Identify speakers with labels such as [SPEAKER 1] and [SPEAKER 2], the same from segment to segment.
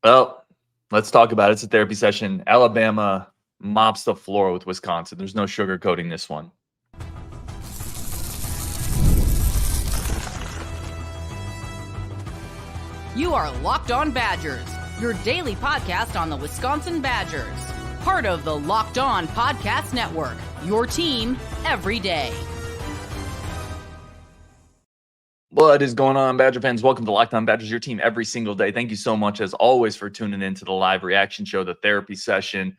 [SPEAKER 1] Well, let's talk about it. It's a therapy session. Alabama mops the floor with Wisconsin. There's no sugarcoating this one.
[SPEAKER 2] You are Locked On Badgers, your daily podcast on the Wisconsin Badgers. Part of the Locked On Podcast Network, your team every day.
[SPEAKER 1] What is going on, Badger fans? Welcome to Locked On Badgers, your team every single day. Thank you so much, as always, for tuning in to the live reaction show, the therapy session.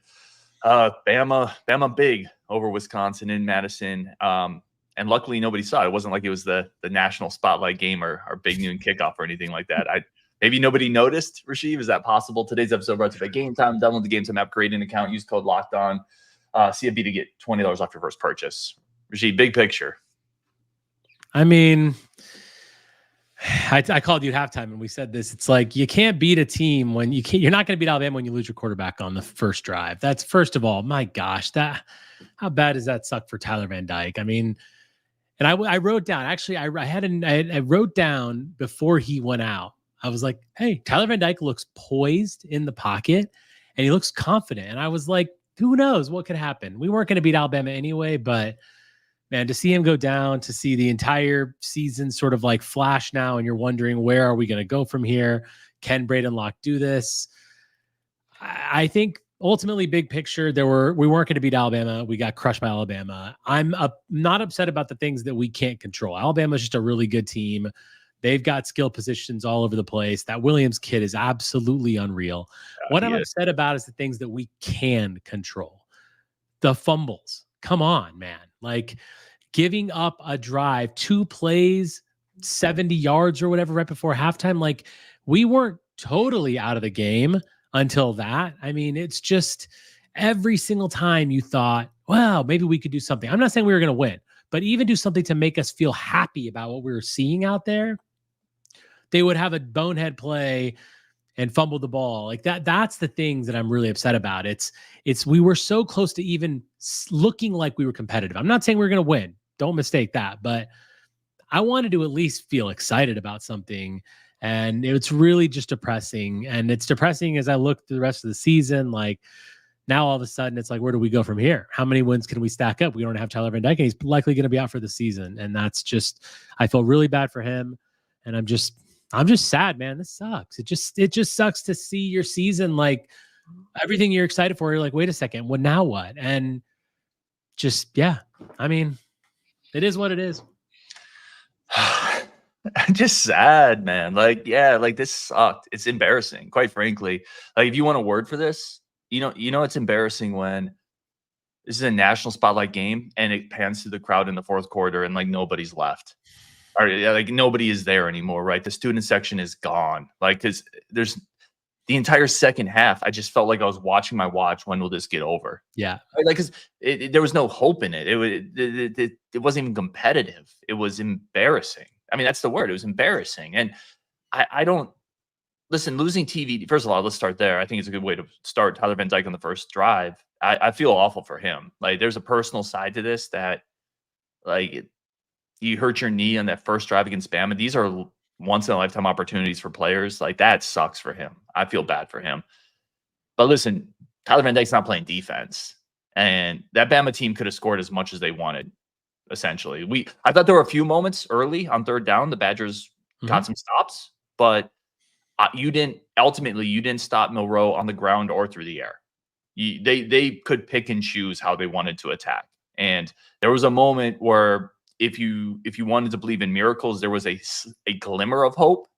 [SPEAKER 1] Bama big over Wisconsin in Madison. And luckily, nobody saw it. It wasn't like it was the national spotlight game or big noon kickoff or anything like that. Maybe nobody noticed, Rasheed. Is that possible? Today's episode brought to you by Gametime. Download the Gametime app, create an account, use code LOCKEDON, CFB to get $20 off your first purchase. Rasheed, big picture.
[SPEAKER 3] I mean, I called you at halftime and we said this. It's like you can't beat a team when you're not going to beat Alabama when you lose your quarterback on the first drive. That's first of all, my gosh, how bad does that suck for Tyler Van Dyke? I mean, and I wrote down, actually, I wrote down before he went out. I was like, hey, Tyler Van Dyke looks poised in the pocket and he looks confident. And I was like, who knows what could happen? We weren't going to beat Alabama anyway, but man, to see him go down, to see the entire season sort of like flash now, and you're wondering, where are we going to go from here? Can Braden Locke do this? I think ultimately, big picture, we weren't going to beat Alabama. We got crushed by Alabama. I'm not upset about the things that we can't control. Alabama's just a really good team. They've got skill positions all over the place. That Williams kid is absolutely unreal. What I'm upset about is the things that we can control. The fumbles. Come on, man. Like giving up a drive, 2 plays, 70 yards or whatever right before halftime. Like we weren't totally out of the game until that. I mean, it's just every single time you thought, wow, maybe we could do something. I'm not saying we were going to win, but even do something to make us feel happy about what we were seeing out there. They would have a bonehead play and fumble the ball like that. That's the things that I'm really upset about. We were so close to even looking like we were competitive. I'm not saying we're going to win. Don't mistake that. But I wanted to at least feel excited about something. And it's really just depressing. And it's depressing as I look through the rest of the season. Like now all of a sudden it's like, where do we go from here? How many wins can we stack up? We don't have Tyler Van Dyke, and he's likely going to be out for the season. And that's just, I feel really bad for him. And I'm just sad, man. This sucks. It just sucks to see your season, like everything you're excited for. You're like, wait a second, well, now what? And just, yeah, I mean, it is what it is.
[SPEAKER 1] Just sad, man. Like, yeah, like this sucked. It's embarrassing, quite frankly. Like, if you want a word for this, you know, it's embarrassing when this is a national spotlight game and it pans to the crowd in the fourth quarter and like nobody's left. Or like nobody is there anymore, right? The student section is gone. Like, because there's the entire second half, I just felt like I was watching my watch. When will this get over?
[SPEAKER 3] Yeah,
[SPEAKER 1] like because there was no hope in it. It wasn't even competitive. It was embarrassing. I mean, that's the word. It was embarrassing. And I don't listen. Losing TV. First of all, let's start there. I think it's a good way to start. Tyler Van Dyke on the first drive. I feel awful for him. Like, there's a personal side to this that, like, you hurt your knee on that first drive against Bama. These are once in a lifetime opportunities for players. Like, that sucks for him. I feel bad for him. But listen, Tyler Van Dyke's not playing defense. And that Bama team could have scored as much as they wanted, essentially. I thought there were a few moments early on third down. The Badgers got some stops, but you didn't stop Milroe on the ground or through the air. They could pick and choose how they wanted to attack. And there was a moment where, if you wanted to believe in miracles, there was a glimmer of hope,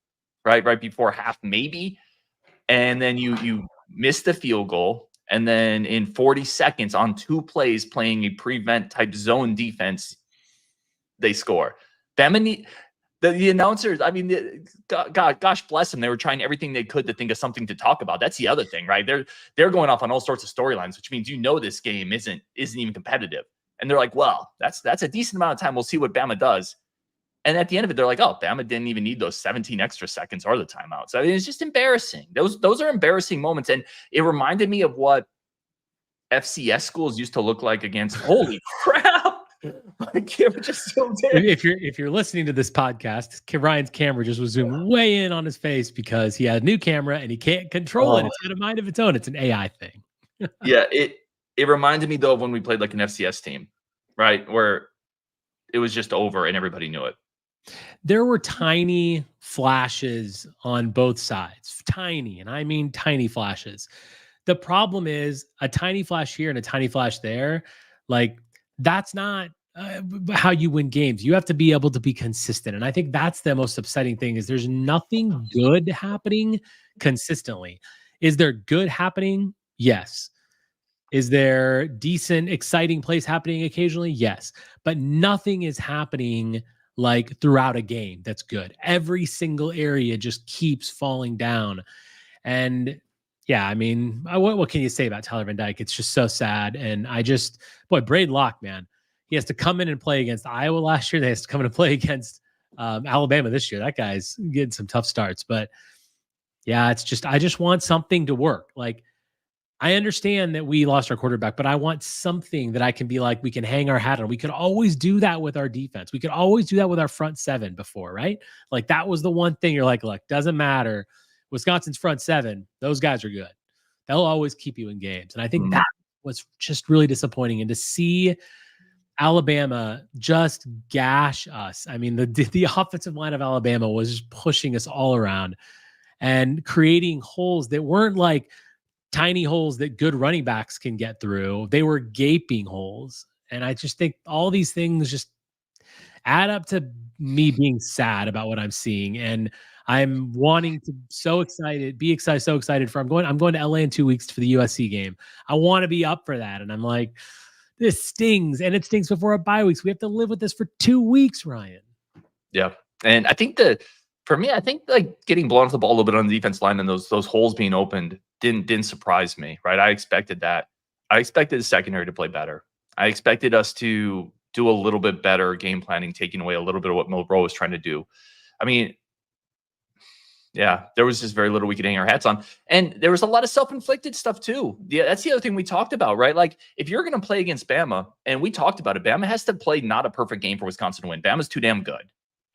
[SPEAKER 1] right before half, maybe. And then you missed the field goal. And then in 40 seconds on 2 plays playing a prevent type zone defense, they score. Bama, the announcers, I mean, gosh bless them. They were trying everything they could to think of something to talk about. That's the other thing, right? They're going off on all sorts of storylines, which means this game isn't even competitive. And they're like, well, that's a decent amount of time. We'll see what Bama does. And at the end of it, they're like, oh, Bama didn't even need those 17 extra seconds or the timeout. So I mean, it's just embarrassing. Those are embarrassing moments. And it reminded me of what FCS schools used to look like against, holy crap. My camera just zoomed in.
[SPEAKER 3] If you're listening to this podcast, Ryan's camera just was zoomed way in on his face because he had a new camera and he can't control it. It's got a mind of its own. It's an AI thing.
[SPEAKER 1] Yeah, it reminded me though of when we played like an FCS team, right? Where it was just over and everybody knew it.
[SPEAKER 3] There were tiny flashes on both sides. Tiny, and I mean tiny flashes. The problem is a tiny flash here and a tiny flash there. Like, that's not how you win games. You have to be able to be consistent. And I think that's the most upsetting thing is there's nothing good happening consistently. Is there good happening? Yes. Is there decent, exciting plays happening occasionally? Yes. But nothing is happening like throughout a game that's good. Every single area just keeps falling down. And yeah, I mean, what can you say about Tyler Van Dyke? It's just so sad. And Braden Locke, man, he has to come in and play against Iowa last year. He has to come in and play against Alabama this year. That guy's getting some tough starts. But yeah, I just want something to work. Like, I understand that we lost our quarterback, but I want something that I can be like, we can hang our hat on. We could always do that with our defense. We could always do that with our front seven before, right? Like, that was the one thing you're like, look, doesn't matter. Wisconsin's front seven, those guys are good. They'll always keep you in games. And I think that was just really disappointing. And to see Alabama just gash us. I mean, the offensive line of Alabama was just pushing us all around and creating holes that weren't like tiny holes that good running backs can get through. They were gaping holes. And I just think all these things just add up to me being sad about what I'm seeing. And I'm wanting to so excited for I'm going to LA in 2 weeks for the USC game. I want to be up for that. And I'm like, this stings, and it stings before our bye weeks. We have to live with this for 2 weeks, Ryan.
[SPEAKER 1] Yeah. And I think for me, I think like getting blown off the ball a little bit on the defense line and those holes being opened didn't surprise me, right? I expected that. I expected the secondary to play better. I expected us to do a little bit better game planning, taking away a little bit of what Milroe was trying to do. I mean, yeah, there was just very little we could hang our hats on. And there was a lot of self-inflicted stuff too. Yeah, that's the other thing we talked about, right? Like, if you're going to play against Bama, and we talked about it, Bama has to play not a perfect game for Wisconsin to win. Bama's too damn good,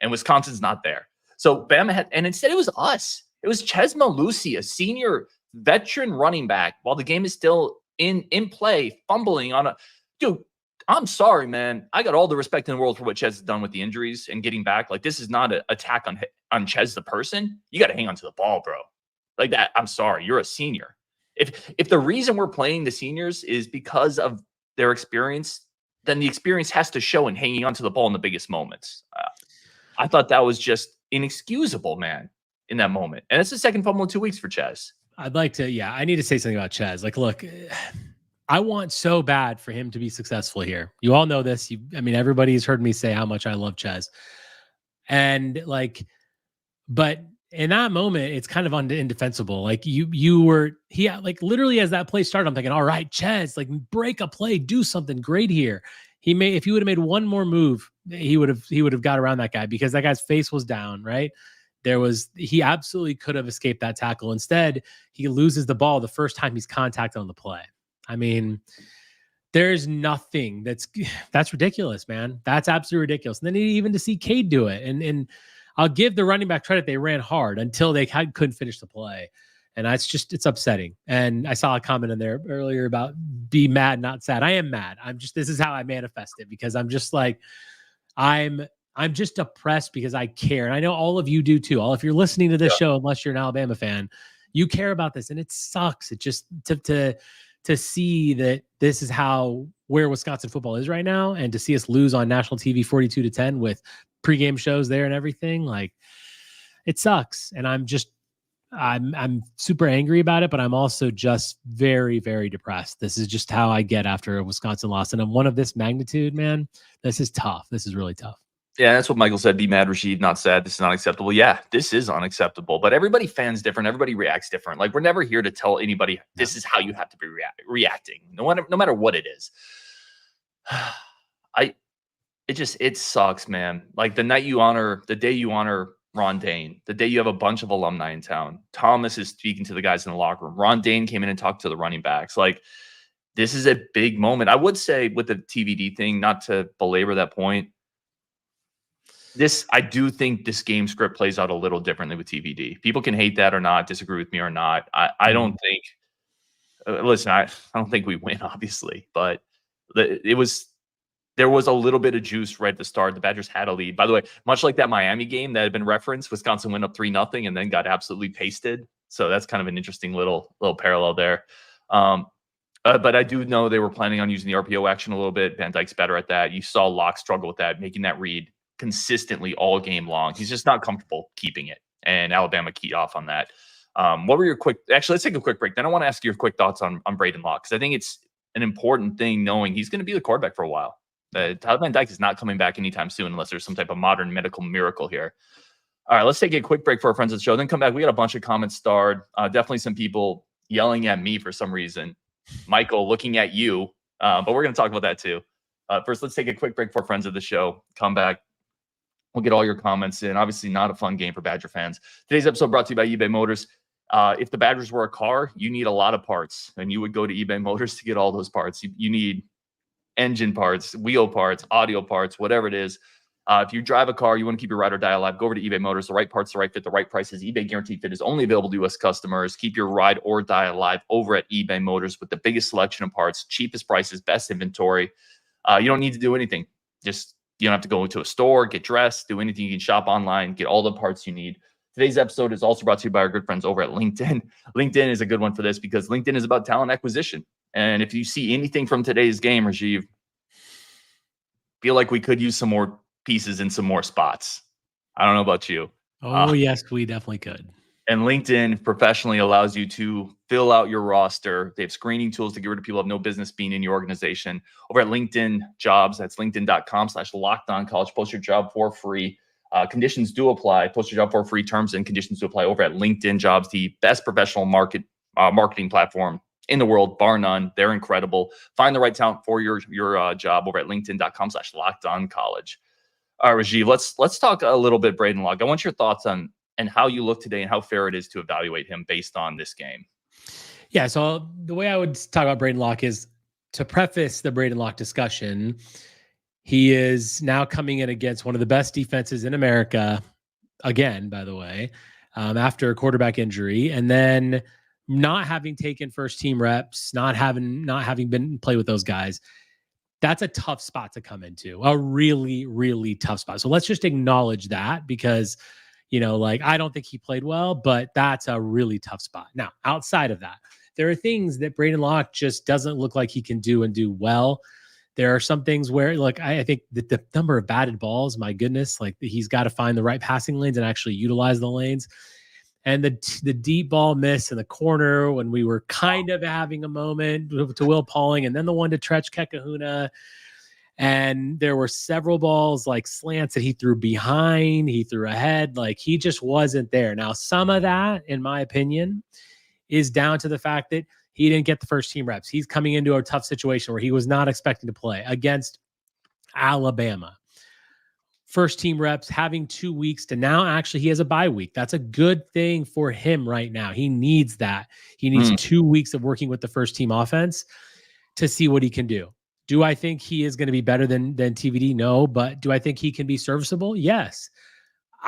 [SPEAKER 1] and Wisconsin's not there. So Bama had, and instead it was us. It was Chez Mellusi, a senior veteran running back, while the game is still in play, fumbling on a dude. I'm sorry, man. I got all the respect in the world for what Chez has done with the injuries and getting back. Like, this is not an attack on Chez the person. You got to hang on to the ball, bro. Like that. I'm sorry. You're a senior. If the reason we're playing the seniors is because of their experience, then the experience has to show in hanging on to the ball in the biggest moments. I thought that was just inexcusable, man, in that moment. And it's the second fumble in 2 weeks for Chez.
[SPEAKER 3] I need to say something about Chez. Like, look, I want so bad for him to be successful here. You all know this. Everybody's heard me say how much I love Chez. And but in that moment, it's kind of indefensible. Like, literally as that play started, I'm thinking, all right, Chez, like, break a play, do something great here. If he would have made one more move, he would have got around that guy, because that guy's face was down, right? He absolutely could have escaped that tackle. Instead, he loses the ball the first time he's contacted on the play. I mean, there's nothing that's ridiculous, man. That's absolutely ridiculous. And then even to see Cade do it, and I'll give the running back credit. They ran hard until they couldn't finish the play. And it's upsetting. And I saw a comment in there earlier about be mad, not sad. I am mad. This is how I manifest it, because I'm just like, I'm just depressed because I care. And I know all of you do too. If you're listening to this show, unless you're an Alabama fan, you care about this, and it sucks. It just to see that this is where Wisconsin football is right now, and to see us lose on national TV 42-10 with pregame shows there and everything, like, it sucks. And I'm super angry about it, but I'm also just very, very depressed. This is just how I get after a Wisconsin loss. And one of this magnitude, man, this is tough. This is really tough.
[SPEAKER 1] Yeah, that's what Michael said. Be mad, Rashid, not sad. This is not acceptable. Yeah, this is unacceptable. But everybody fans different. Everybody reacts different. Like, we're never here to tell anybody this is how you have to be reacting, no matter what it is. It sucks, man. Like, the day you honor Ron Dane, the day you have a bunch of alumni in town. Thomas is speaking to the guys in the locker room. Ron Dane came in and talked to the running backs. Like, this is a big moment. I would say with the TVD thing, not to belabor that point, I do think this game script plays out a little differently with TVD. People can hate that or not, disagree with me or not. I don't think, listen, I don't think we win, obviously, but there was a little bit of juice right at the start. The Badgers had a lead. By the way, much like that Miami game that had been referenced, Wisconsin went up 3-0 and then got absolutely pasted. So that's kind of an interesting little parallel there. But I do know they were planning on using the RPO action a little bit. Van Dyke's better at that. You saw Locke struggle with that, making that read consistently all game long. He's just not comfortable keeping it. And Alabama keyed off on that. What were your actually, let's take a quick break. Then I want to ask your quick thoughts on Braden Locke, because I think it's an important thing knowing he's going to be the quarterback for a while. Tyler Van Dyke is not coming back anytime soon unless there's some type of modern medical miracle here. All right, let's take a quick break for our friends of the show. Then come back. We got a bunch of comments starred. Definitely some people yelling at me for some reason. Michael looking at you. But we're going to talk about that too. First, let's take a quick break for friends of the show. Come back. We'll get all your comments in. Obviously, not a fun game for Badger fans. Today's episode brought to you by eBay Motors. If the Badgers were a car, you need a lot of parts, and you would go to eBay Motors to get all those parts. You need engine parts, wheel parts, audio parts, whatever it is. If you drive a car, you want to keep your ride or die alive, go over to eBay Motors. The right parts, the right fit, the right prices. eBay Guaranteed Fit is only available to U.S. customers. Keep your ride or die alive over at eBay Motors with the biggest selection of parts, cheapest prices, best inventory. You don't need to do anything. You don't have to go into a store, get dressed, do anything. You can shop online, get all the parts you need. Today's episode is also brought to you by our good friends over at LinkedIn. LinkedIn is a good one for this because LinkedIn is about talent acquisition. And if you see anything from today's game, Rajiv, feel like we could use some more pieces in some more spots. I don't know about you.
[SPEAKER 3] Oh, yes, we definitely could.
[SPEAKER 1] And LinkedIn professionally allows you to fill out your roster. They have screening tools to get rid of people who have no business being in your organization. Over at LinkedIn Jobs, that's linkedin.com/lockedoncollege. Post your job for free. Conditions do apply. Post your job for free. Terms and conditions do apply over at LinkedIn Jobs, the best professional marketing platform in the world, bar none. They're incredible. Find the right talent for your job over at linkedin.com/lockedoncollege. All right, Rajiv, let's talk a little bit Braden Locke. I want your thoughts on and how you look today and how fair it is to evaluate him based on this game.
[SPEAKER 3] Yeah, so the way I would talk about Braden Locke is to preface the Braden Locke discussion. He is now coming in against one of the best defenses in America, again, by the way, after a quarterback injury, and then not having taken first team reps, not having been play with those guys. That's a tough spot to come into, a really, really tough spot. So let's just acknowledge that because, I don't think he played well, but that's a really tough spot. Now, outside of that, there are things that Braden Locke just doesn't look like he can do and do well. There are some things where, I think that the number of batted balls, my goodness, he's got to find the right passing lanes and actually utilize the lanes. And the deep ball miss in the corner when we were kind of having a moment to Will Pauling, and then the one to Tretch Kekahuna. And there were several balls slants that he threw behind, he threw ahead, he just wasn't there. Now, some of that, in my opinion, is down to the fact that he didn't get the first team reps. He's coming into a tough situation where he was not expecting to play against Alabama. First team reps, having 2 weeks to now actually he has a bye week. That's a good thing for him right now. He needs that. He needs 2 weeks of working with the first team offense to see what he can do. Do I think he is going to be better than TVD? No, but do I think he can be serviceable? Yes.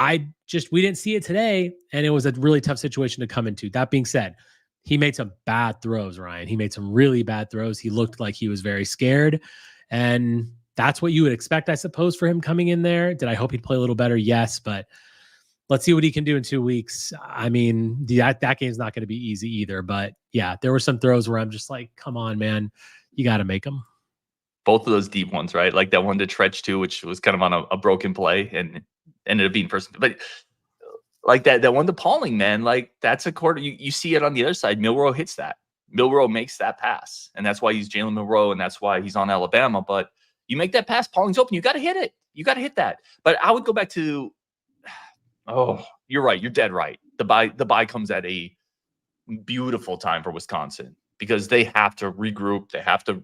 [SPEAKER 3] We didn't see it today, and it was a really tough situation to come into. That being said, he made some bad throws, Ryan. He made some really bad throws. He looked like he was very scared, and that's what you would expect, I suppose, for him coming in there. Did I hope he'd play a little better? Yes, but let's see what he can do in 2 weeks. I mean, that game's not going to be easy either. But yeah, there were some throws where I'm just like, come on, man, you got to make them.
[SPEAKER 1] Both of those deep ones, right? Like that one to Tretch too, which was kind of on a broken play and ended up being first. But that one to Pauling, man, that's a quarter. You see it on the other side. Milroe hits that. Milroe makes that pass, and that's why he's Jalen Milroe, and that's why he's on Alabama. But you make that pass, Pauling's open. You got to hit it. You got to hit that. But I would go back to, you're right. You're dead right. The bye comes at a beautiful time for Wisconsin because they have to regroup. They have to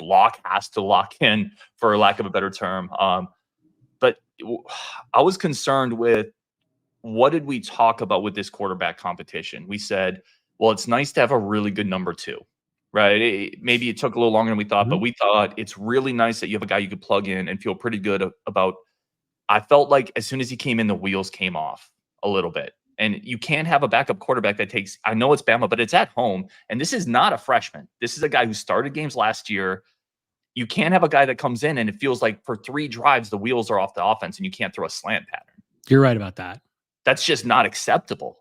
[SPEAKER 1] Locke has to lock in, for lack of a better term. But I was concerned with what did we talk about with this quarterback competition? We said, well, it's nice to have a really good number two, right? Maybe it took a little longer than we thought, but we thought it's really nice that you have a guy you could plug in and feel pretty good about. I felt like as soon as he came in, the wheels came off a little bit. And you can't have a backup quarterback that takes, I know it's Bama, but it's at home. And this is not a freshman. This is a guy who started games last year. You can't have a guy that comes in and it feels like for 3 drives, the wheels are off the offense and you can't throw a slant pattern.
[SPEAKER 3] You're right about that.
[SPEAKER 1] That's just not acceptable.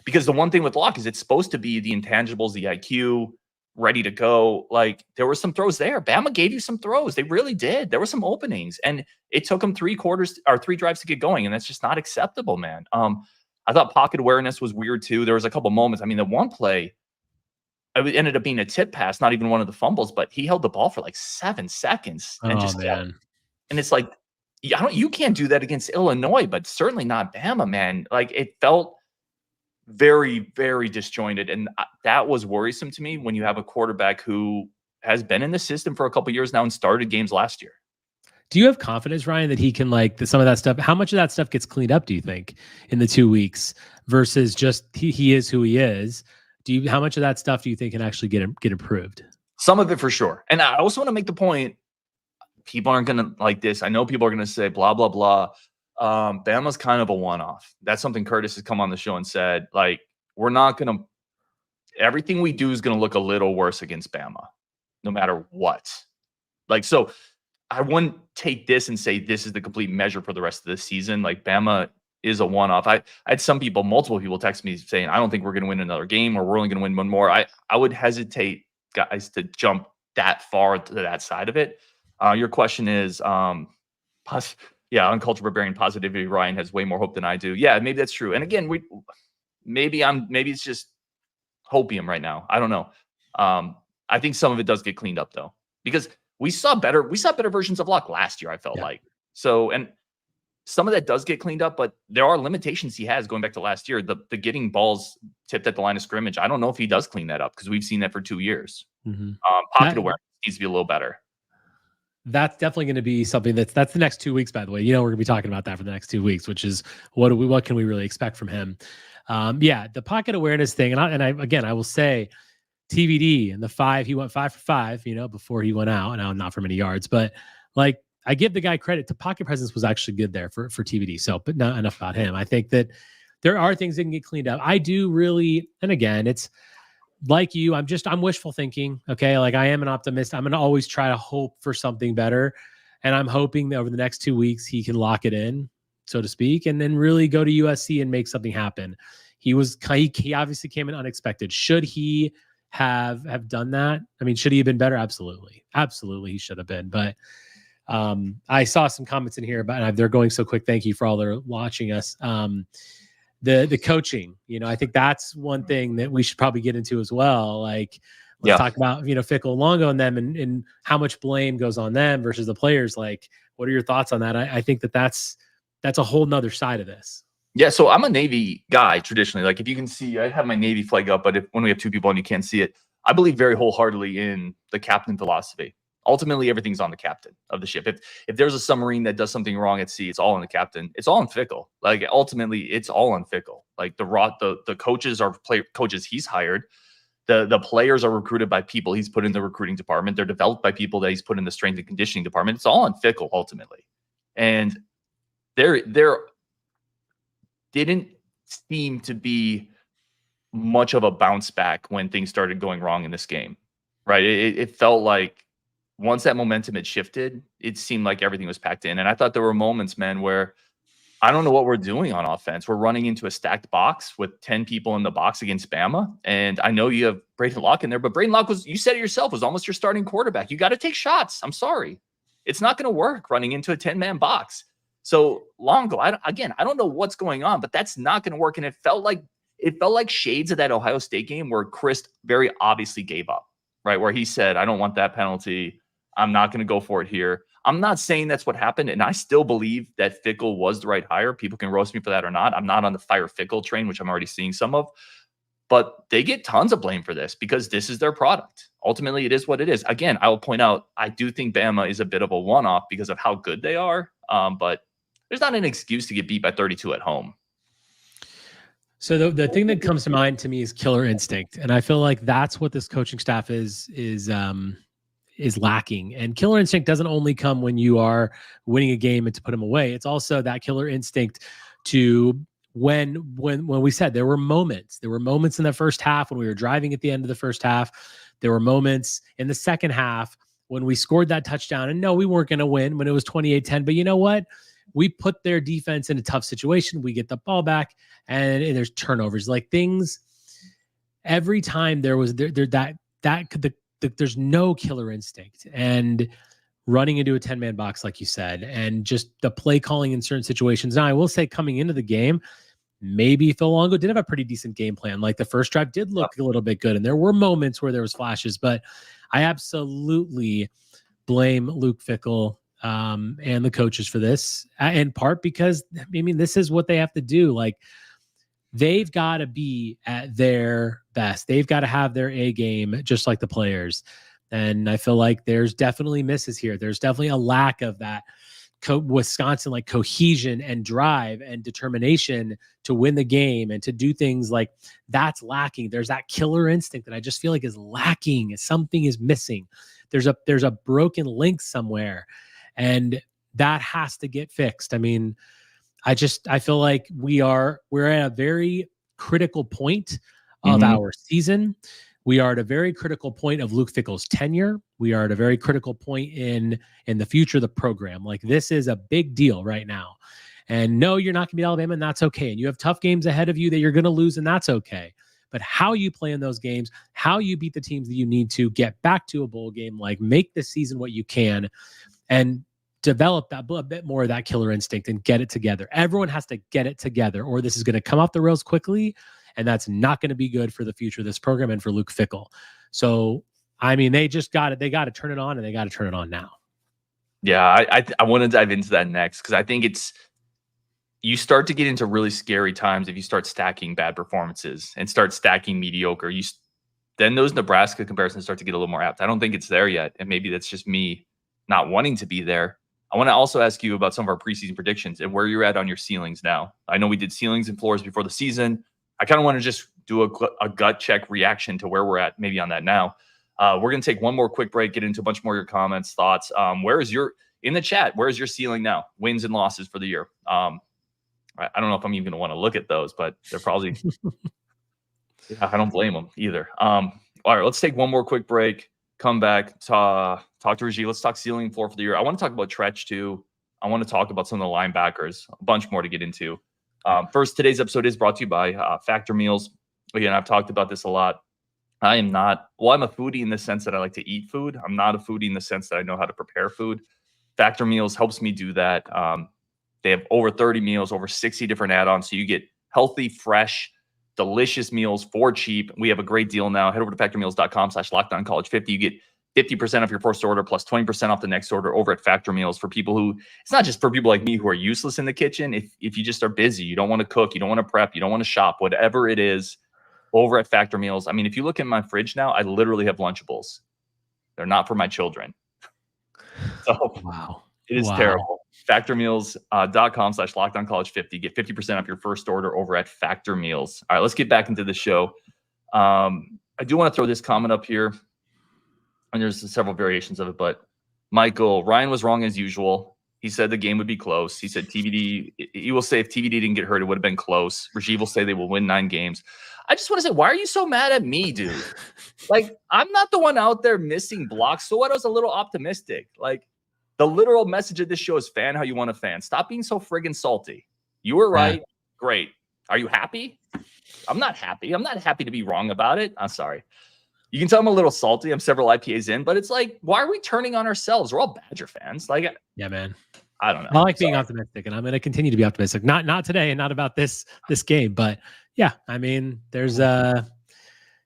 [SPEAKER 1] Because the one thing with Locke is it's supposed to be the intangibles, the IQ, ready to go. Like there were some throws there. Bama gave you some throws. They really did. There were some openings and it took them 3 drives to get going. And that's just not acceptable, man. I thought pocket awareness was weird too. There was a couple moments. I mean, the one play, it ended up being a tip pass, not even one of the fumbles, but he held the ball for like 7 seconds and and it's like, you can't do that against Illinois, but certainly not Bama, man. Like it felt very, very disjointed. And that was worrisome to me when you have a quarterback who has been in the system for a couple of years now and started games last year.
[SPEAKER 3] Do you have confidence, Ryan, that he can some of that stuff? How much of that stuff gets cleaned up, do you think, in the 2 weeks versus just he is who he is? How much of that stuff do you think can actually get improved?
[SPEAKER 1] Some of it for sure. And I also want to make the point, people aren't going to like this. I know people are going to say blah, blah, blah. Bama's kind of a one-off. That's something Curtis has come on the show and said, like, we're not going to, everything we do is going to look a little worse against Bama, no matter what. Like, so I wouldn't take this and say this is the complete measure for the rest of the season. Like Bama is a one-off. I had multiple people text me saying, I don't think we're going to win another game or we're only going to win one more. I would hesitate guys to jump that far to that side of it. Your question is, uncultured barbarian positivity. Ryan has way more hope than I do. Yeah, maybe that's true. And again, maybe it's just hopium right now. I don't know. I think some of it does get cleaned up though, because we saw better versions of Locke last year, I felt like. So, and some of that does get cleaned up, but there are limitations he has going back to last year. The getting balls tipped at the line of scrimmage. I don't know if he does clean that up because we've seen that for 2 years. Pocket awareness needs to be a little better.
[SPEAKER 3] That's definitely going to be something that's the next 2 weeks, by the way. We're going to be talking about that for the next 2 weeks, which is what can we really expect from him? The pocket awareness thing. And I will say, TVD and the 5, he went 5 for 5, before he went out. Now, not for many yards, but like I give the guy credit. The pocket presence was actually good there for TVD. So, but not enough about him. I think that there are things that can get cleaned up. I do really, and again, it's like you, I'm wishful thinking. Okay. Like I am an optimist. I'm going to always try to hope for something better. And I'm hoping that over the next 2 weeks, he can lock it in, so to speak, and then really go to USC and make something happen. He obviously came in unexpected. Should he have done that? I mean, should he have been better? Absolutely. Absolutely. He should have been. But I saw some comments in here about, they're going so quick. Thank you for all that are watching us. The coaching, I think that's one thing that we should probably get into as well. Like let's talk about, Fickell and Longo and them and how much blame goes on them versus the players. Like, what are your thoughts on that? I think that's a whole nother side of this.
[SPEAKER 1] Yeah, so I'm a Navy guy traditionally. Like if you can see, I have my Navy flag up, but when we have 2 people and you can't see it, I believe very wholeheartedly in the captain philosophy. Ultimately, everything's on the captain of the ship. If there's a submarine that does something wrong at sea, it's all on the captain. It's all on Fickell. Like ultimately, it's all on Fickell. Like the coaches are coaches he's hired. The players are recruited by people he's put in the recruiting department. They're developed by people that he's put in the strength and conditioning department. It's all on Fickell ultimately. And there didn't seem to be much of a bounce back when things started going wrong in this game, right? It felt like once that momentum had shifted, it seemed like everything was packed in. And I thought there were moments, man, where I don't know what we're doing on offense. We're running into a stacked box with 10 people in the box against Bama. And I know you have Braden Locke in there, but Braden Locke you said it yourself, was almost your starting quarterback. You got to take shots. I'm sorry. It's not going to work running into a 10-man box. So Longo, I don't know what's going on, but that's not going to work. And it felt like shades of that Ohio State game where Chris very obviously gave up, right? Where he said, I don't want that penalty. I'm not going to go for it here. I'm not saying that's what happened. And I still believe that Fickell was the right hire. People can roast me for that or not. I'm not on the fire Fickell train, which I'm already seeing some of, but they get tons of blame for this because this is their product. Ultimately, it is what it is. Again, I will point out, I do think Bama is a bit of a one-off because of how good they are. But there's not an excuse to get beat by 32 at home.
[SPEAKER 3] So the thing that comes to mind to me is killer instinct, and I feel like that's what this coaching staff is lacking. And killer instinct doesn't only come when you are winning a game and to put them away. It's also that killer instinct to when we said there were moments in the first half when we were driving at the end of the first half. There were moments in the second half when we scored that touchdown, and no, we weren't going to win when it was 28-10. But you know what? We put their defense in a tough situation. We get the ball back, and there's turnovers. Like things, every time there's no killer instinct, and running into a 10-man box, like you said, and just the play calling in certain situations. Now, I will say, coming into the game, maybe Phil Longo did have a pretty decent game plan. Like the first drive did look a little bit good, and there were moments where there was flashes, but I absolutely blame Luke Fickell and the coaches for this, in part because, I mean, this is what they have to do. Like, they've got to be at their best. They've got to have their A game, just like the players. And I feel like there's definitely misses here. There's definitely a lack of that Wisconsin like cohesion and drive and determination to win the game and to do things like that's lacking. There's that killer instinct that I just feel like is lacking. Something is missing. There's a broken link somewhere, and that has to get fixed. I mean, I feel like we're at a very critical point of our season. We are at a very critical point of Luke Fickell's tenure. We are at a very critical point in the future of the program. Like, this is a big deal right now. And no, you're not going to beat Alabama, and that's okay. And you have tough games ahead of you that you're going to lose, and that's okay. But how you play in those games, how you beat the teams that you need to get back to a bowl game, like make this season what you can, and develop that a bit more of that killer instinct and get it together. Everyone has to get it together, or this is going to come off the rails quickly. And that's not going to be good for the future of this program and for Luke Fickell. So, I mean, they got to turn it on, and they got to turn it on now.
[SPEAKER 1] Yeah, I want to dive into that next, because I think you start to get into really scary times if you start stacking bad performances and start stacking mediocre. Then those Nebraska comparisons start to get a little more apt. I don't think it's there yet, and maybe that's just me not wanting to be there. I want to also ask you about some of our preseason predictions and where you're at on your ceilings now. I know we did ceilings and floors before the season. I kind of want to just do a gut check reaction to where we're at maybe on that now. We're going to take one more quick break, get into a bunch more of your comments, thoughts. In the chat, where is your ceiling now? Wins and losses for the year. I don't know if I'm even going to want to look at those, but they're probably, I don't blame them either. All right, let's take one more quick break, come back, talk to Rajiv. Let's talk ceiling and floor for the year. I want to talk about Tretch too. I want to talk about some of the linebackers, a bunch more to get into. First, today's episode is brought to you by Factor Meals. Again, I've talked about this a lot. I'm a foodie in the sense that I like to eat food. I'm not a foodie in the sense that I know how to prepare food. Factor Meals helps me do that. They have over 30 meals, over 60 different add-ons. So you get healthy, fresh, delicious meals for cheap. We have a great deal now. Head over to factormeals.com/LockedOnCollege50. You get 50% off your first order plus 20% off the next order over at Factor Meals. For people who, it's not just for people like me who are useless in the kitchen. If you just are busy, you don't want to cook, you don't want to prep, you don't want to shop, whatever it is, over at Factor Meals. I mean, if you look in my fridge now, I literally have Lunchables. They're not for my children. So
[SPEAKER 3] wow,
[SPEAKER 1] it is terrible. Factormeals.com/LockedOnCollege50. Get 50% off your first order over at Factor Meals. All right, let's get back into the show. I do want to throw this comment up here. And there's several variations of it, but Michael, Ryan was wrong as usual. He said the game would be close. He said TBD. He will say if TBD didn't get hurt, it would have been close. Rajiv will say they will win 9 games. I just want to say, why are you so mad at me, dude? Like, I'm not the one out there missing blocks. So what? I was a little optimistic. Like, the literal message of this show is fan how you want to fan. Stop being so friggin' salty. You were right. Yeah. Great. Are you happy? I'm not happy. I'm not happy to be wrong about it. I'm sorry. You can tell I'm a little salty. I'm several IPAs in, but it's like, why are we turning on ourselves? We're all Badger fans. Like,
[SPEAKER 3] yeah, man.
[SPEAKER 1] I don't know.
[SPEAKER 3] I like being optimistic, and I'm going to continue to be optimistic. Not today, and not about this game, but yeah. I mean, there's it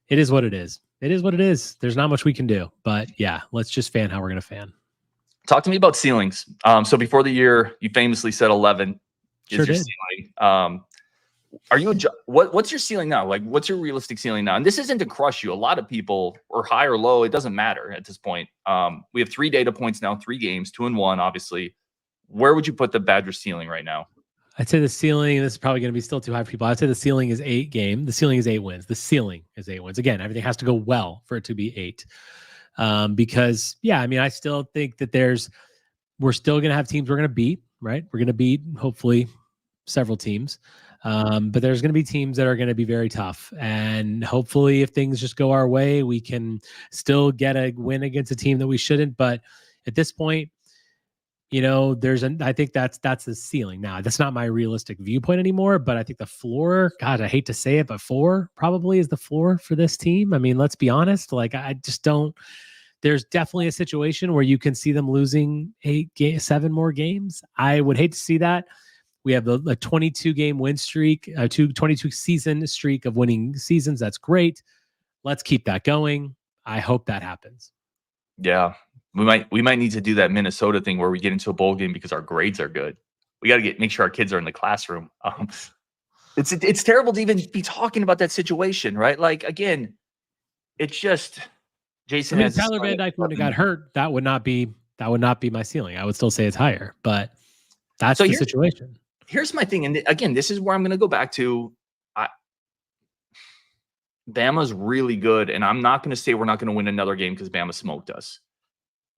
[SPEAKER 3] is what it is. It is what it is. There's not much we can do, but yeah, let's just fan how we're going to fan.
[SPEAKER 1] Talk to me about ceilings. So before the year, you famously said 11 is
[SPEAKER 3] sure
[SPEAKER 1] your
[SPEAKER 3] did.
[SPEAKER 1] ceiling. Are you what's your ceiling now? Like, what's your realistic ceiling now? And this isn't to crush you. A lot of people are high or low. It doesn't matter at this point. We have 3 data points now, 3 games, 2-1, obviously. Where would you put the Badger ceiling right now?
[SPEAKER 3] I'd say the ceiling, this is probably going to be still too high for people. I'd say the ceiling is 8 game. The ceiling is 8 wins. The ceiling is 8 wins. Again, everything has to go well for it to be 8. Because I mean, I still think that we're still going to have teams we're going to beat, right? We're going to beat hopefully several teams. But there's going to be teams that are going to be very tough. And hopefully if things just go our way, we can still get a win against a team that we shouldn't. But at this point, I think that's the ceiling. Now, that's not my realistic viewpoint anymore, but I think the floor, God, I hate to say it, but 4 probably is the floor for this team. I mean, let's be honest. Like, I just don't, there's definitely a situation where you can see them losing 7 more games. I would hate to see that. We have a 22-game win streak, 22 season streak of winning seasons. That's great. Let's keep that going. I hope that happens.
[SPEAKER 1] Yeah. We might need to do that Minnesota thing where we get into a bowl game because our grades are good. We got to make sure our kids are in the classroom. It's terrible to even be talking about that situation, right? Like, again, it's just Jason.
[SPEAKER 3] I mean, Tyler Van Dyke wouldn't have got hurt. That would not be my ceiling. I would still say it's higher, but that's the situation.
[SPEAKER 1] Here's my thing, and again, this is where I'm going to go back to. Bama's really good, and I'm not going to say we're not going to win another game because Bama smoked us.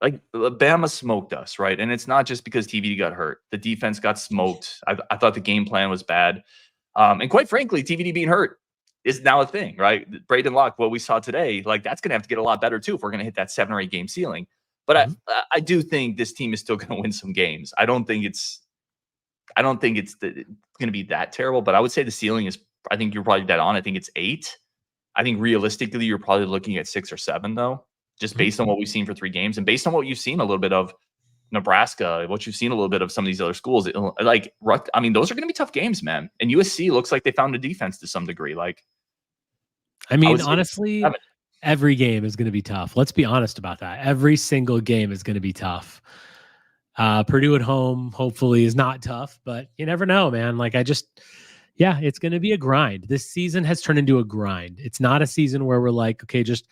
[SPEAKER 1] Like, Bama smoked us, right? And it's not just because TVD got hurt. The defense got smoked. I thought the game plan was bad. And quite frankly, TVD being hurt is now a thing, right? Braden, Locke, what we saw today, like, that's going to have to get a lot better too if we're going to hit that 7 or 8 game ceiling. But I do think this team is still going to win some games. I don't think it's going to be that terrible, but I would say the ceiling is, I think you're probably dead on. I think it's 8. I think realistically, you're probably looking at 6 or 7 though, just based on what we've seen for 3 games and based on what you've seen a little bit of Nebraska, what you've seen a little bit of some of these other schools. I mean, those are going to be tough games, man. And USC looks like they found a defense to some degree. Like,
[SPEAKER 3] I mean, honestly, every game is going to be tough. Let's be honest about that. Every single game is going to be tough. Purdue at home, hopefully, is not tough, but you never know, man. Like, it's going to be a grind. This season has turned into a grind. It's not a season where we're like, okay, just,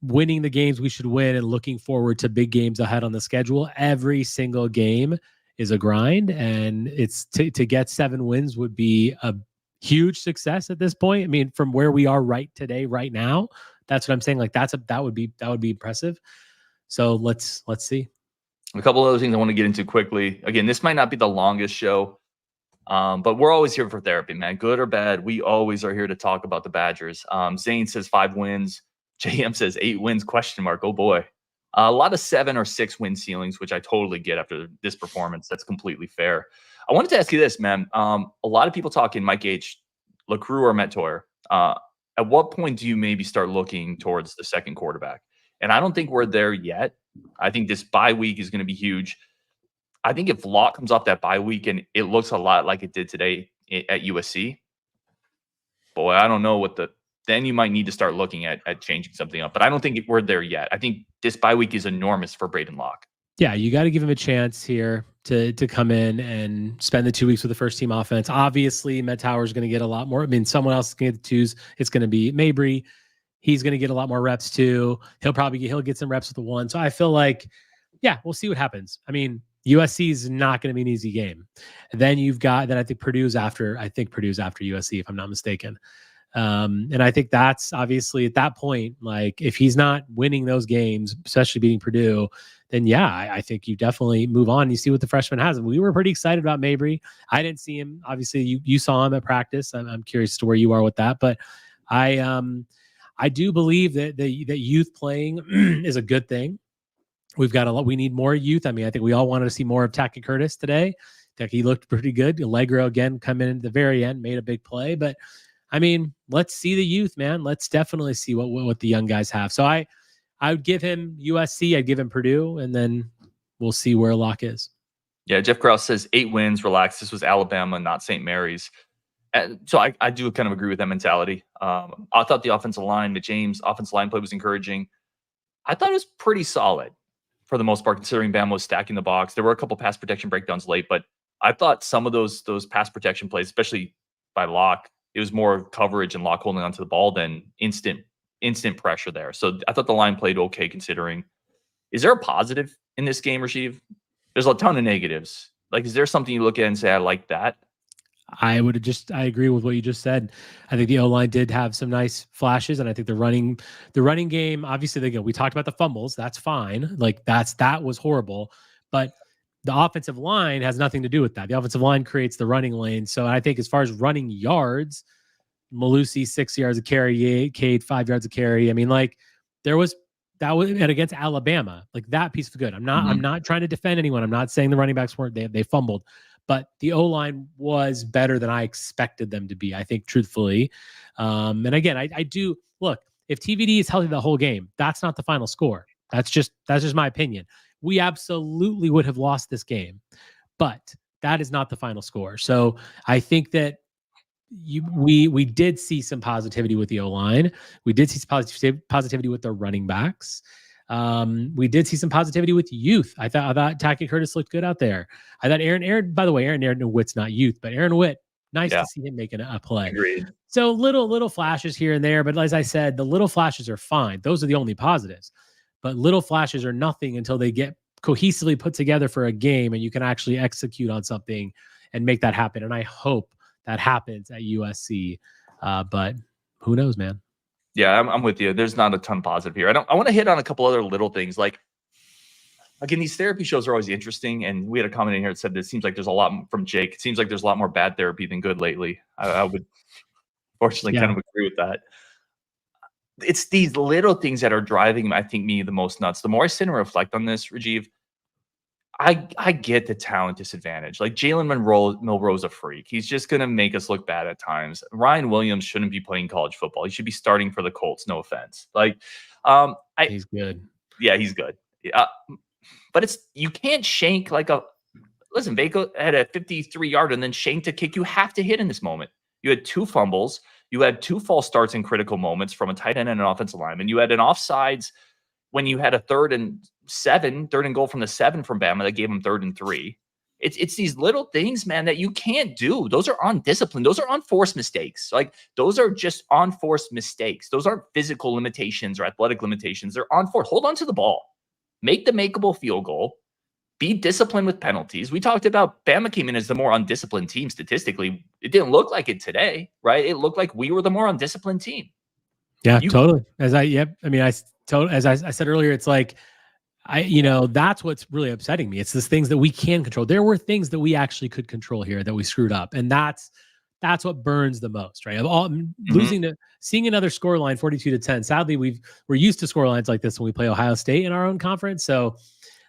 [SPEAKER 3] winning the games we should win and looking forward to big games ahead on the schedule. Every single game is a grind, and it's to get 7 wins would be a huge success at this point. I mean, from where we are right now, that's what I'm saying. Like, that would be impressive. So let's see.
[SPEAKER 1] A couple of other things I want to get into quickly. Again, this might not be the longest show. But we're always here for therapy, man. Good or bad, we always are here to talk about the Badgers. Zane says 5 wins. JM says 8 wins, ? Oh, boy. A lot of 7 or 6 win ceilings, which I totally get after this performance. That's completely fair. I wanted to ask you this, man. A lot of people talking Mike H., LaCrue, or Mettauer. At what point do you maybe start looking towards the second quarterback? And I don't think we're there yet. I think this bye week is going to be huge. I think if Locke comes off that bye week and it looks a lot like it did today at USC, boy, I don't know then you might need to start looking at changing something up. But I don't think we're there yet. I think this bye week is enormous for Braden Locke.
[SPEAKER 3] Yeah, you got to give him a chance here to come in and spend the 2 weeks with the first team offense. Obviously, Mettauer is going to get a lot more. I mean, someone else is going to get the 2s. It's going to be Mabry. He's going to get a lot more reps too. He'll get some reps with the 1. So I feel like, we'll see what happens. I mean, USC is not going to be an easy game. Then I think Purdue's after USC, if I'm not mistaken. And I think that's obviously at that point, like, if he's not winning those games, especially beating Purdue, then I think you definitely move on. You see what the freshman has. And we were pretty excited about Mabry. I didn't see him. Obviously you saw him at practice. I'm curious as to where you are with that, but I do believe that youth playing is a good thing. We've got we need more youth. I mean, I think we all wanted to see more of Tacky Curtis today. He looked pretty good. Allegro again, come in at the very end, made a big play. But I mean, let's see the youth, man. Let's definitely see what the young guys have. So I would give him USC. I'd give him Purdue, and then we'll see where Locke is.
[SPEAKER 1] Yeah, Jeff Krause says 8 wins, relax. This was Alabama, not St. Mary's. So I do kind of agree with that mentality. I thought the offensive line, the James offensive line play was encouraging. I thought it was pretty solid for the most part, considering Bama was stacking the box. There were a couple pass protection breakdowns late, but I thought some of those pass protection plays, especially by Locke, it was more coverage and Locke holding onto the ball than instant pressure there. So I thought the line played okay considering. Is there a positive in this game, Rasheed? There's a ton of negatives. Like, is there something you look at and say, I like that?
[SPEAKER 3] I agree with what you just said. I think the O-line did have some nice flashes, and I think the running game, obviously, again, we talked about the fumbles. That's fine. Like that was horrible, but the offensive line has nothing to do with that. The offensive line creates the running lane. So I think as far as running yards, Malusi 6 yards of carry, Cade 5 yards of carry. I mean, like that was and against Alabama, like that piece of good. I'm not trying to defend anyone. I'm not saying the running backs weren't, they fumbled, but the O-line was better than I expected them to be, I think, truthfully. And again, I do look, if TVD is healthy the whole game, that's not the final score. That's just my opinion. We absolutely would have lost this game, but that is not the final score. So I think that we did see some positivity with the O-line. We did see some positivity with the running backs. We did see some positivity with youth. I thought Tackett Curtis looked good out there. I thought Aaron, by the way, Aaron Witt's not youth, but Aaron Witt, nice to see him making a play.
[SPEAKER 1] Agreed.
[SPEAKER 3] So little flashes here and there, but as I said, the little flashes are fine. Those are the only positives. But little flashes are nothing until they get cohesively put together for a game and you can actually execute on something and make that happen. And I hope that happens at USC. But who knows, man?
[SPEAKER 1] Yeah, I'm with you. There's not a ton positive here. I want to hit on a couple other little things. Like, again, these therapy shows are always interesting. And we had a comment in here that said, it seems like there's a lot from Jake. It seems like there's a lot more bad therapy than good lately. I would fortunately kind of agree with that. It's these little things that are driving, I think, me the most nuts. The more I sit and reflect on this, Rajiv, I get the talent disadvantage. Like Jalen Milroe's a freak. He's just going to make us look bad at times. Ryan Williams shouldn't be playing college football. He should be starting for the Colts. No offense. Like,
[SPEAKER 3] he's good.
[SPEAKER 1] Yeah, he's good. But you can't shank like listen, Vaco had a 53-yard and then shanked a kick. You have to hit in this moment. You had 2 fumbles. You had 2 false starts in critical moments from a tight end and an offensive lineman. You had an offsides when you had a 3rd and goal from the 7 from Bama that gave him 3rd and 3. It's these little things, man, that you can't do. Those are undisciplined. Those are unforced mistakes. Like those are just unforced mistakes. Those aren't physical limitations or athletic limitations. They're unforced. Hold on to the ball. Make the makeable field goal. Be disciplined with penalties. We talked about Bama came in as the more undisciplined team statistically. It didn't look like it today, right? It looked like we were the more undisciplined team.
[SPEAKER 3] Yeah, totally. As I said earlier, it's like, that's what's really upsetting me. It's these things that we can control. There were things that we actually could control here that we screwed up. And that's what burns the most, right? Of all seeing another scoreline 42-10. Sadly, we're used to scorelines like this when we play Ohio State in our own conference. So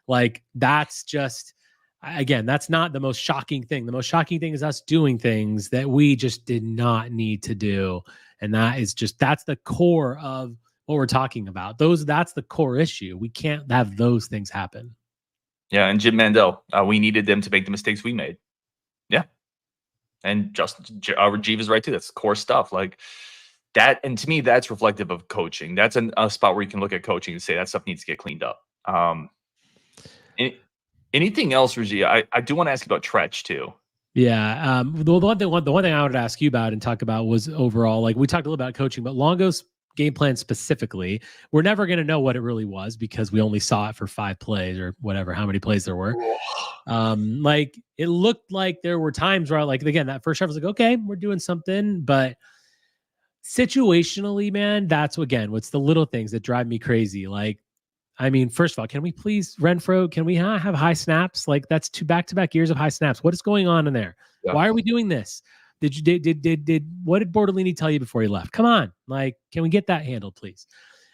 [SPEAKER 3] like, that's just, again, that's not the most shocking thing. The most shocking thing is us doing things that we just did not need to do. And that's the core of what we're talking about. That's the core issue. We can't have those things happen.
[SPEAKER 1] Yeah. And Jim Mandel, we needed them to make the mistakes we made. Yeah. And Rajiv is right too. That's core stuff like that. And to me, that's reflective of coaching. That's a spot where you can look at coaching and say that stuff needs to get cleaned up. Anything else, Rajiv? I do want to ask you about Tretch too.
[SPEAKER 3] Yeah. The one thing I wanted to ask you about and talk about was overall, like we talked a little about coaching, but Longo's game plan specifically, we're never going to know what it really was because we only saw it for 5 plays or whatever, how many plays there were. Like it looked like there were times where like, again, that first half was like, okay, we're doing something, but situationally, man, that's what's the little things that drive me crazy. Like, I mean, first of all, can we please, Renfro, can we have high snaps? Like that's 2 back-to-back years of high snaps. What is going on in there? Yeah. Why are we doing this? What did Bortolini tell you before he left? Come on. Like, can we get that handled, please?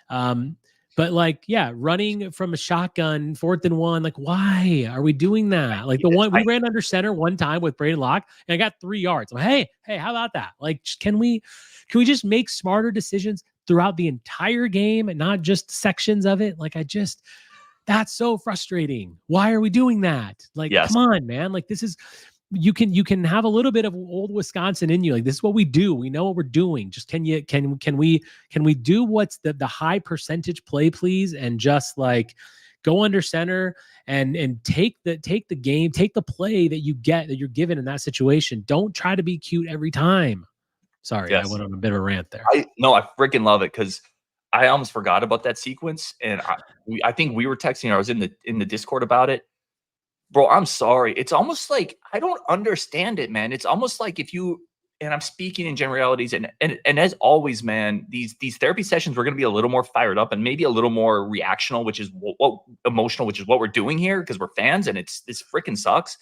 [SPEAKER 3] But like, yeah, running from a shotgun, 4th and 1, like, why are we doing that? Like we ran under center one time with Braden Locke and I got 3 yards. I'm like, hey, how about that? Like, can we just make smarter decisions throughout the entire game and not just sections of it? Like, that's so frustrating. Why are we doing that? Like, Come on, man. Like you can have a little bit of old Wisconsin in you. Like this is what we do. We know what we're doing. Just can we do what's the high percentage play, please? And just like go under center and take the game, take the play that you're given in that situation. Don't try to be cute every time. Sorry, I went on a bit of a rant there.
[SPEAKER 1] I freaking love it because I almost forgot about that sequence. And I think we were texting, I was in the Discord about it. Bro, I'm sorry. It's almost like I don't understand it, man. It's almost like if you, and I'm speaking in generalities, and as always, man, these therapy sessions, we're going to be a little more fired up and maybe a little more reactional, which is what emotional, which is what we're doing here because we're fans, and this freaking sucks,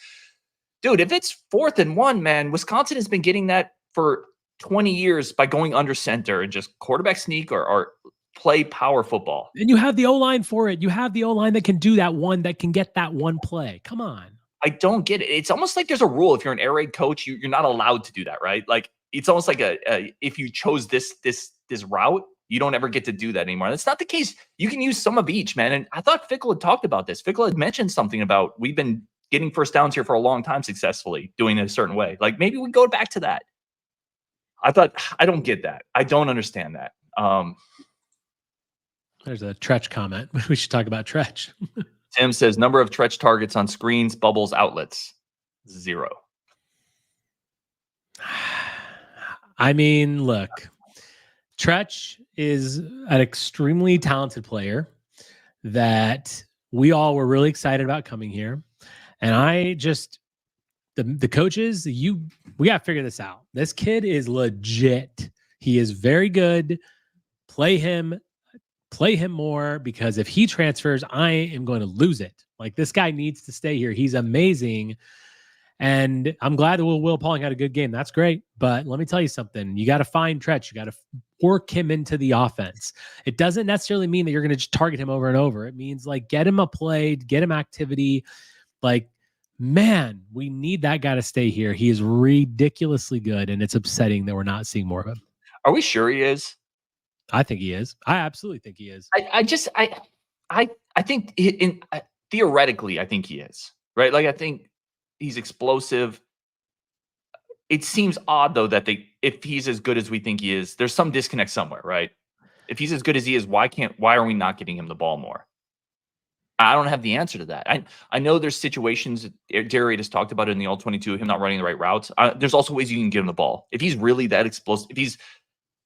[SPEAKER 1] dude. If it's 4th and 1, man, Wisconsin has been getting that for 20 years by going under center and just quarterback sneak or play power football.
[SPEAKER 3] And you have the O-line for it. You have the O-line that can do that can get that one play. Come on.
[SPEAKER 1] I don't get it. It's almost like there's a rule. If you're an air raid coach, you're not allowed to do that, right? Like it's almost like if you chose this route, you don't ever get to do that anymore. That's not the case. You can use some of each, man. And I thought Fickle had talked about this. Fickle had mentioned something about we've been getting first downs here for a long time successfully, doing it a certain way. Like maybe we go back to that. I don't get that. I don't understand that.
[SPEAKER 3] There's a Tretch comment. We should talk about Tretch.
[SPEAKER 1] Tim says number of Tretch targets on screens, bubbles, outlets, 0.
[SPEAKER 3] I mean, look, Tretch is an extremely talented player that we all were really excited about coming here. And I just, the coaches, we got to figure this out. This kid is legit. He is very good. Play him more, because if he transfers, I am going to lose it. Like, this guy needs to stay here. He's amazing. And I'm glad that Will Pauling had a good game. That's great. But let me tell you something. You got to find Tretch. You got to work him into the offense. It doesn't necessarily mean that you're going to just target him over and over. It means like get him a play, get him activity. Like, man, we need that guy to stay here. He is ridiculously good, and it's upsetting that we're not seeing more of him.
[SPEAKER 1] Are we sure he is?
[SPEAKER 3] I think he is. I absolutely think he is.
[SPEAKER 1] I think theoretically, I think he is, right? Like, I think he's explosive. It seems odd though that if he's as good as we think he is, there's some disconnect somewhere, right? If he's as good as he is, why are we not getting him the ball more? I don't have the answer to that. I know there's situations, Jerry has talked about it in the All-22, him not running the right routes. There's also ways you can get him the ball. If he's really that explosive, if he's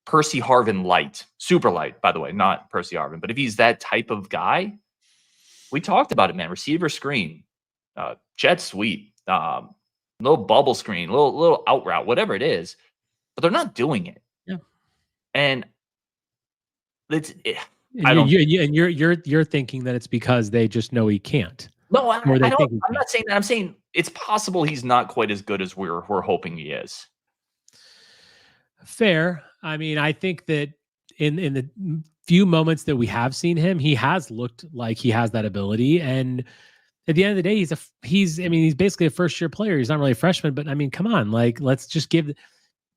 [SPEAKER 1] Percy Harvin light, super light, by the way, not Percy Harvin, but if he's that type of guy, we talked about it, man. Receiver screen, jet sweep, little bubble screen, little out route, whatever it is, but they're not doing it.
[SPEAKER 3] Yeah.
[SPEAKER 1] And
[SPEAKER 3] you're thinking that it's because they just know he can't.
[SPEAKER 1] No, I'm not saying that. I'm saying it's possible he's not quite as good as we're hoping he is.
[SPEAKER 3] Fair. I mean, I think that in the few moments that we have seen him, he has looked like he has that ability. And at the end of the day, he's basically a first-year player. He's not really a freshman, but I mean, come on, like, let's just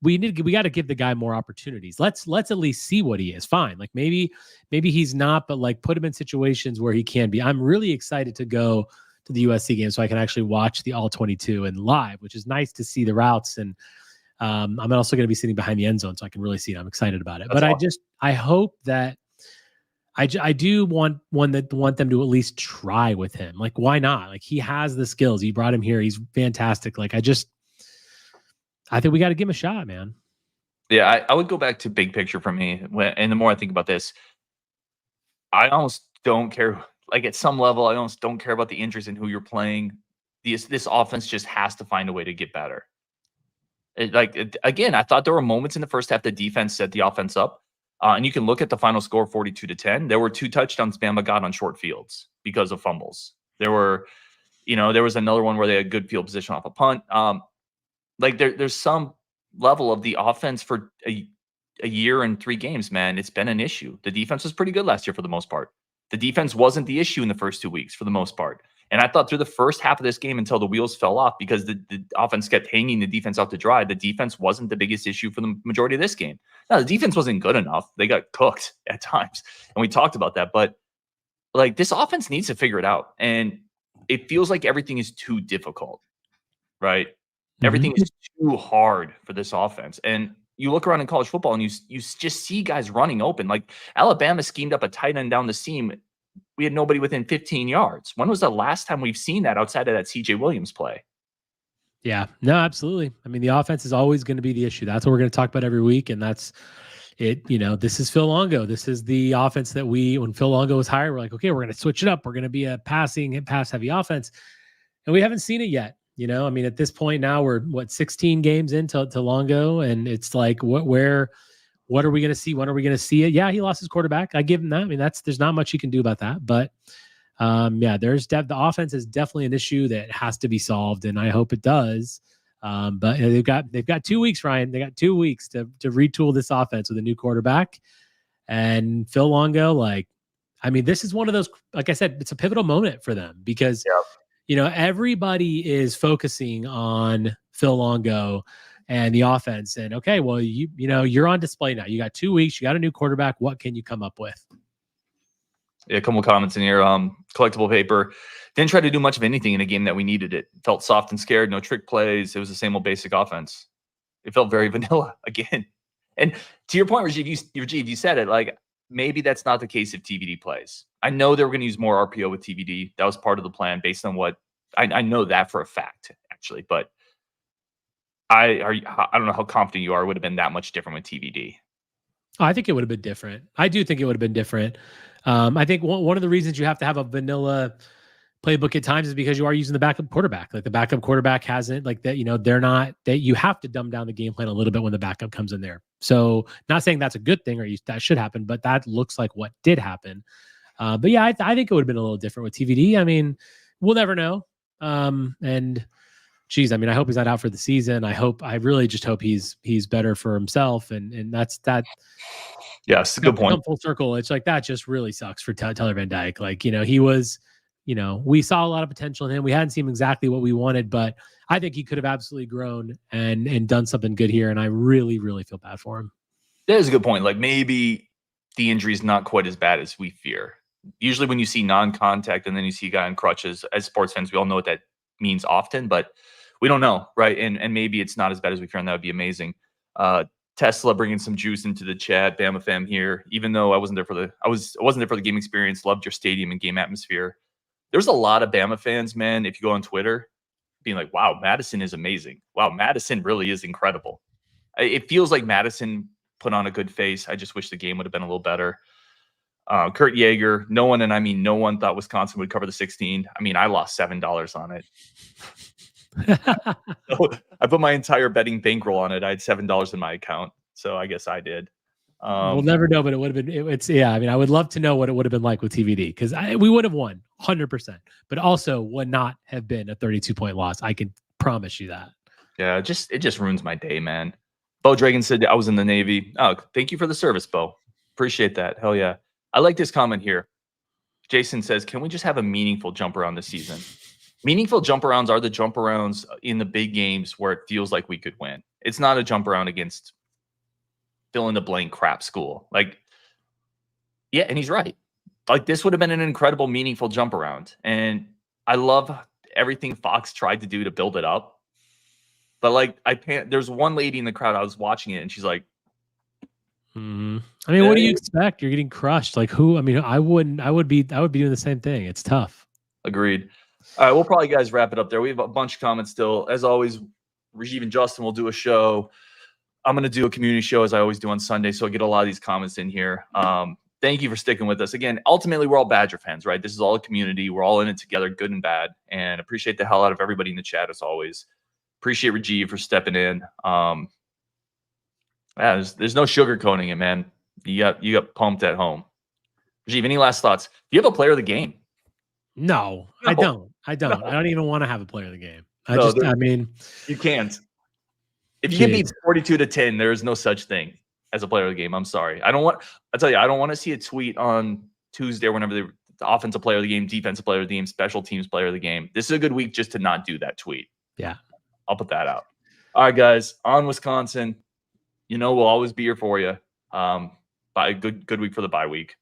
[SPEAKER 3] we got to give the guy more opportunities. Let's at least see what he is. Fine. Like maybe he's not, but like put him in situations where he can be. I'm really excited to go to the USC game so I can actually watch the All-22 and live, which is nice to see the routes. And I'm also going to be sitting behind the end zone so I can really see it. I'm excited about it. That's awesome. I hope that I do want them to at least try with him. Like, why not? Like, he has the skills. You brought him here. He's fantastic. Like, I think we got to give him a shot, man.
[SPEAKER 1] Yeah, I would go back to big picture for me. And the more I think about this, I almost don't care. Like, at some level, I almost don't care about the injuries and who you're playing. This offense just has to find a way to get better. Again, I thought there were moments in the first half the defense set the offense up. And you can look at the final score, 42-10. There were 2 touchdowns Bama got on short fields because of fumbles. There was another one where they had good field position off a punt. There's some level of the offense for a year and 3 games, man. It's been an issue. The defense was pretty good last year for the most part. The defense wasn't the issue in the first 2 weeks for the most part. And I thought through the first half of this game until the wheels fell off because the offense kept hanging the defense out to dry, the defense wasn't the biggest issue for the majority of this game. Now, the defense wasn't good enough. They got cooked at times. And we talked about that. But like, this offense needs to figure it out. And it feels like everything is too difficult, right? Mm-hmm. Everything is too hard for this offense. And you look around in college football and you just see guys running open. Like, Alabama schemed up a tight end down the seam. We had nobody within 15 yards. When was the last time we've seen that outside of that CJ Williams play?
[SPEAKER 3] Yeah, no, absolutely. I mean, the offense is always going to be the issue. That's what we're going to talk about every week. And that's it. This is Phil Longo. This is the offense that when Phil Longo was hired, we're like, okay, we're going to switch it up. We're going to be a pass heavy offense. And we haven't seen it yet. You know, I mean, at this point now we're 16 games into Longo, and it's like, what are we going to see? When are we going to see it? Yeah, he lost his quarterback. I give him that. I mean, there's not much you can do about that. But yeah, the offense is definitely an issue that has to be solved, and I hope it does. But they've got 2 weeks, Ryan. They got 2 weeks to retool this offense with a new quarterback. And Phil Longo, like, I mean, this is one of those, like I said, it's a pivotal moment for them because, you know, everybody is focusing on Phil Longo and the offense. And okay, well, you know, you're on display now. You got 2 weeks. You got a new quarterback. What can you come up with?
[SPEAKER 1] Yeah, a couple of comments in here. Collectible paper. Didn't try to do much of anything in a game that we needed it. Felt soft and scared. No trick plays. It was the same old basic offense. It felt very vanilla again. And to your point, Rajiv, you said it. Like, maybe that's not the case if TVD plays. I know they were going to use more RPO with TVD. That was part of the plan based on what I know that for a fact, actually. But I don't know how confident you are. It would have been that much different with TVD.
[SPEAKER 3] I think it would have been different. I do think it would have been different. I think one of the reasons you have to have a vanilla playbook at times is because you are using the backup quarterback. Like, the backup quarterback hasn't, like, that, you know, they're not, that you have to dumb down the game plan a little bit when the backup comes in there. So not saying that's a good thing or that should happen, but that looks like what did happen. But yeah, I think it would have been a little different with TVD. I mean, we'll never know. And geez, I mean, I hope he's not out for the season. I really just hope he's better for himself. And that's that.
[SPEAKER 1] Yes, good point.
[SPEAKER 3] Come full circle. It's like, that just really sucks for Tyler Van Dyke. Like, you know, he was, you know, we saw a lot of potential in him. We hadn't seen exactly what we wanted, but I think he could have absolutely grown and done something good here. And I really, really feel bad for him.
[SPEAKER 1] That is a good point. Like, maybe the injury is not quite as bad as we fear. Usually when you see non-contact and then you see a guy on crutches, as sports fans, we all know what that means often, but we don't know, right? And maybe it's not as bad as we fear, and that would be amazing. Tesla bringing some juice into the chat. Bama fam here. Even though I wasn't there for the game experience, loved your stadium and game atmosphere. There's a lot of Bama fans, man, if you go on Twitter, being like, wow, Madison is amazing. Wow, Madison really is incredible. It feels like Madison put on a good face. I just wish the game would have been a little better. Kurt Yeager, no one thought Wisconsin would cover the 16. I mean, I lost $7 on it. So I put my entire betting bankroll on it. I had $7 in my account, so I guess I did.
[SPEAKER 3] We'll never know, but it would have been. I mean, I would love to know what it would have been like with TVD, because we would have won 100%, but also would not have been a 32-point loss. I can promise you that. Yeah,
[SPEAKER 1] it just ruins my day, man. Bo Dragon said I was in the Navy. Oh, thank you for the service, Bo. Appreciate that. Hell yeah. I like this comment here. Jason says, can we just have a meaningful jump around this season? Meaningful jump arounds are the jump arounds in the big games where it feels like we could win. It's not a jump around against fill in the blank crap school. Like, yeah, and he's right. Like, this would have been an incredible, meaningful jump around. And I love everything Fox tried to do to build it up. But like, there's one lady in the crowd, I was watching it, and she's like,
[SPEAKER 3] I mean, what do you expect? You're getting crushed. Like, who? I mean, I would be doing the same thing. It's tough.
[SPEAKER 1] Agreed. All right, we'll probably, guys, wrap it up there. We have a bunch of comments still. As always, Rajiv and Justin will do a show. I'm going to do a community show, as I always do on Sunday, so I get a lot of these comments in here. Thank you for sticking with us. Again, ultimately, we're all Badger fans, right? This is all a community. We're all in it together, good and bad, and appreciate the hell out of everybody in the chat, as always. Appreciate Rajiv for stepping in. Yeah, there's no sugarcoating it, man. You got pumped at home. Rajiv, any last thoughts? Do you have a player of the game?
[SPEAKER 3] No. I don't. I don't even want to have a player of the game. I mean,
[SPEAKER 1] you can't. If you get beat 42-10, there is no such thing as a player of the game. I'm sorry. I don't want to see a tweet on Tuesday or whenever the offensive player of the game, defensive player of the game, special teams player of the game. This is a good week just to not do that tweet.
[SPEAKER 3] Yeah.
[SPEAKER 1] I'll put that out. All right, guys, on Wisconsin. You know, we'll always be here for you. Good week for the bye week.